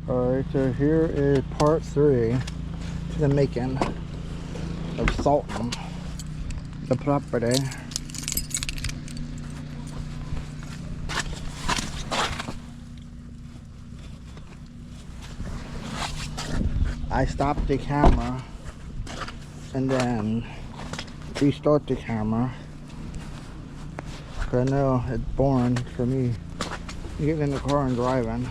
Alright, so here is part 3 to the making of salting the property. I stopped the camera and then restart the camera. I know it's boring for me getting in the car and driving.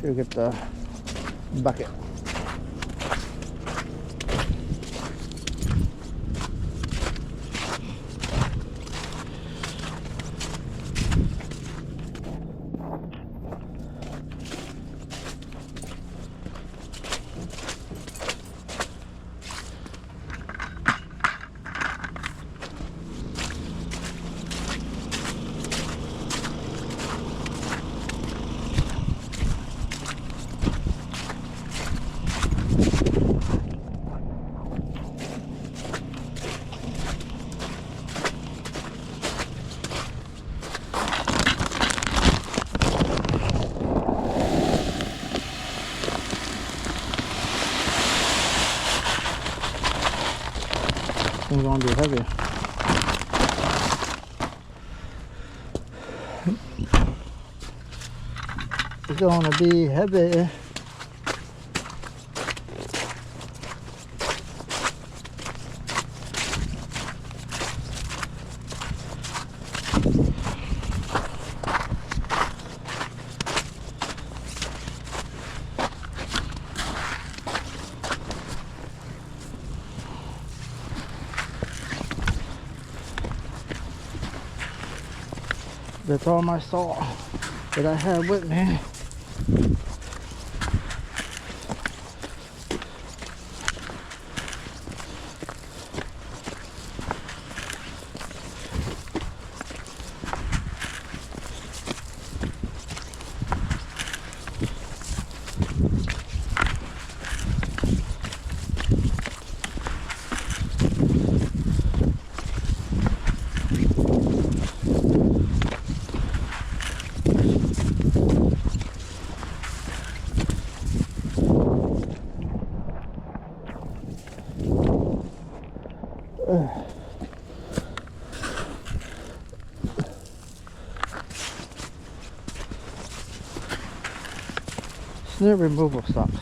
Go get the bucket. It's gonna be heavy. It's gonna be heavy. That's all my salt that I have with me. Snare removal sucks.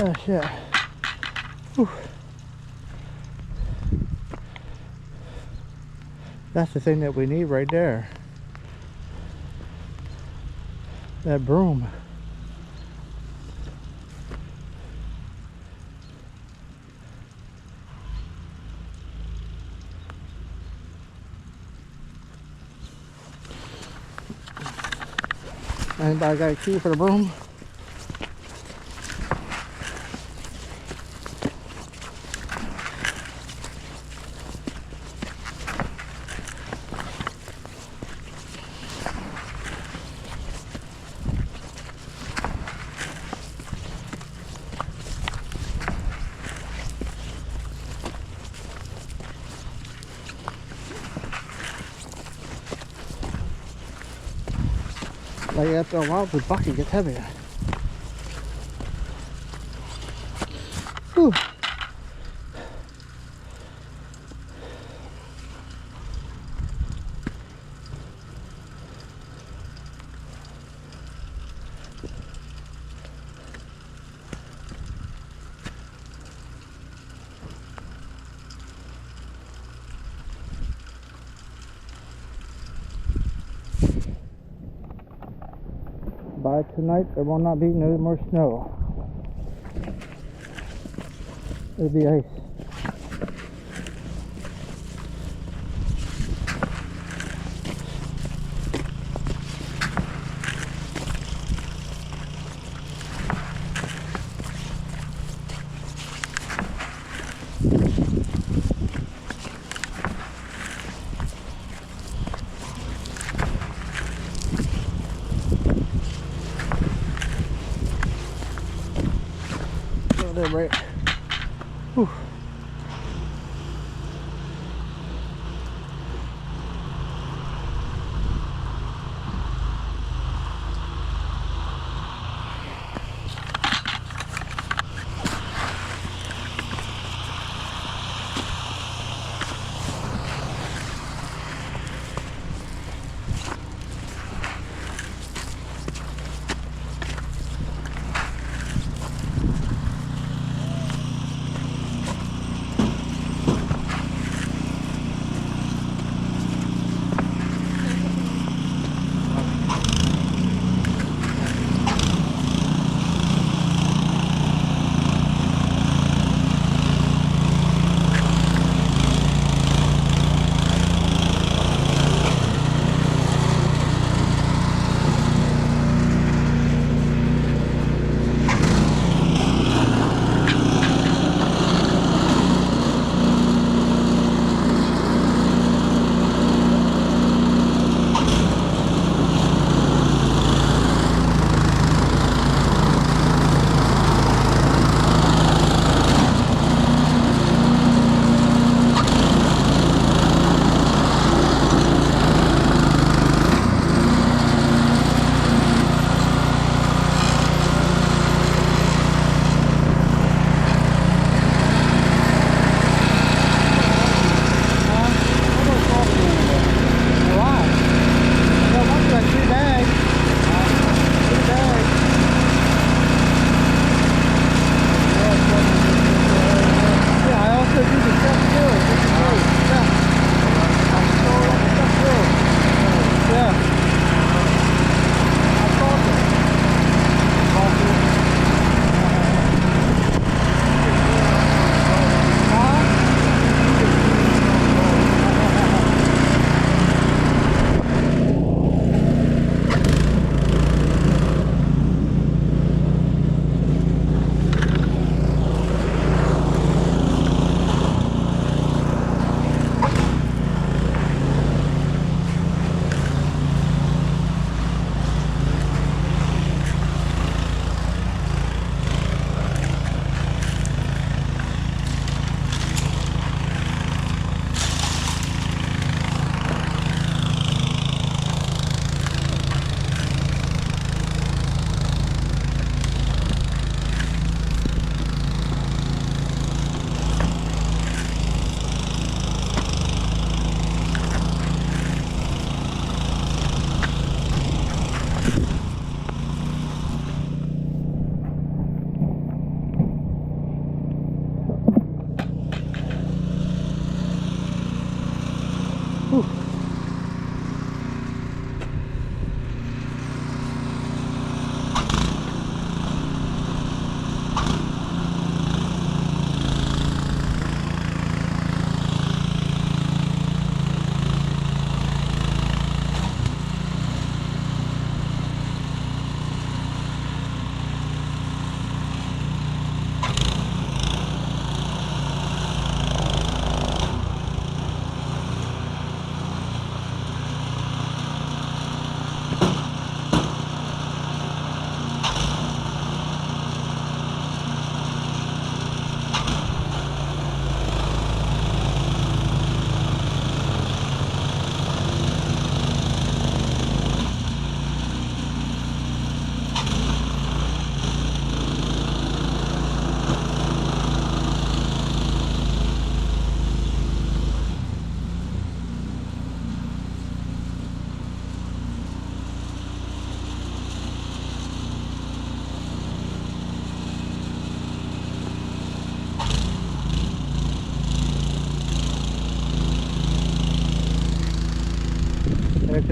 Oh shit. Whew. That's the thing that we need right there. That broom. Anybody got a key for the broom? Like after a while, the bucket gets heavier. Whew. By tonight, there will not be no more snow. It'll be ice. Oh, they're right. Whew.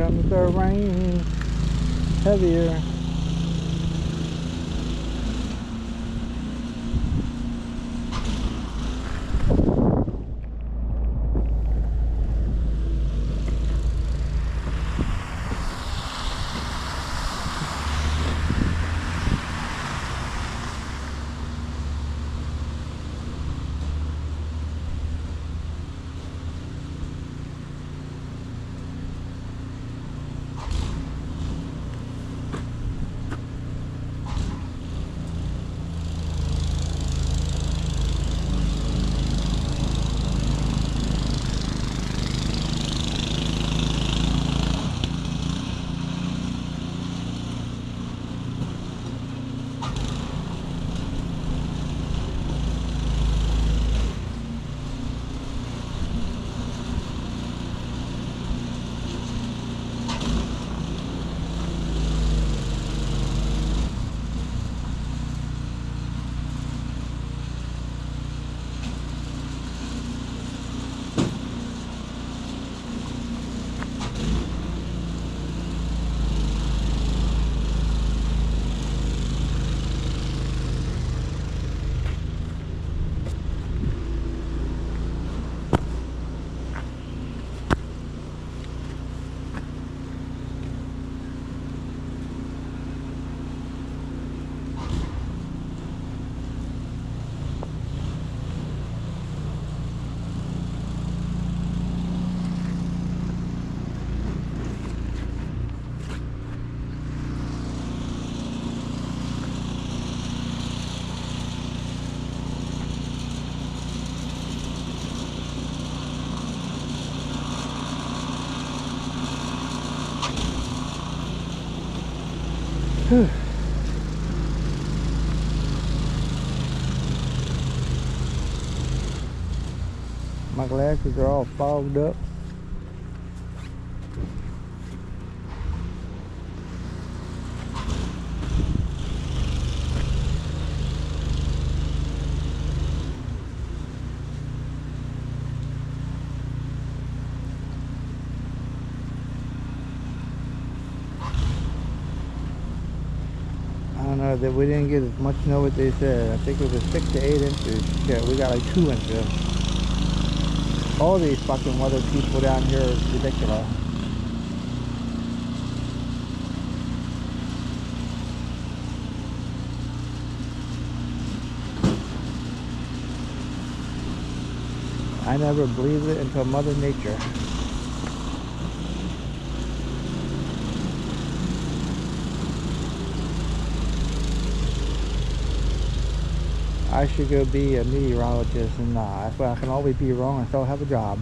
comes the rain, heavier. Whew. My glasses are all fogged up. I don't know that we didn't get as much snow as they said. I think it was 6 to 8 inches. Yeah, we got like 2 inches. All these fucking weather people down here is ridiculous. I never believed it until Mother Nature. I should go be a meteorologist, and that's why I can always be wrong and still have a job.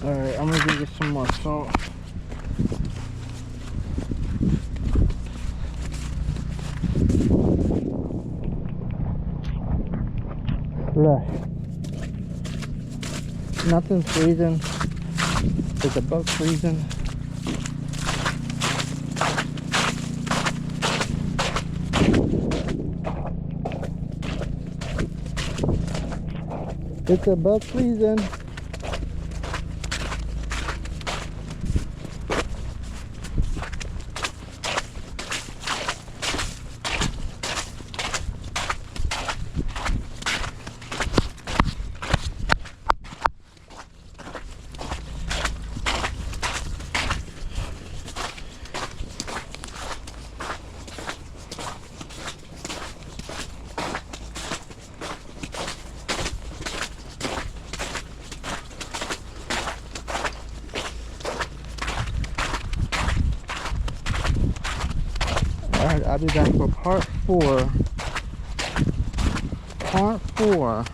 Alright, I'm gonna go get some more salt. Lush. Nothing's freezing. It's above freezing. It's above freezing. Alright, I'll be back for part 4. Part 4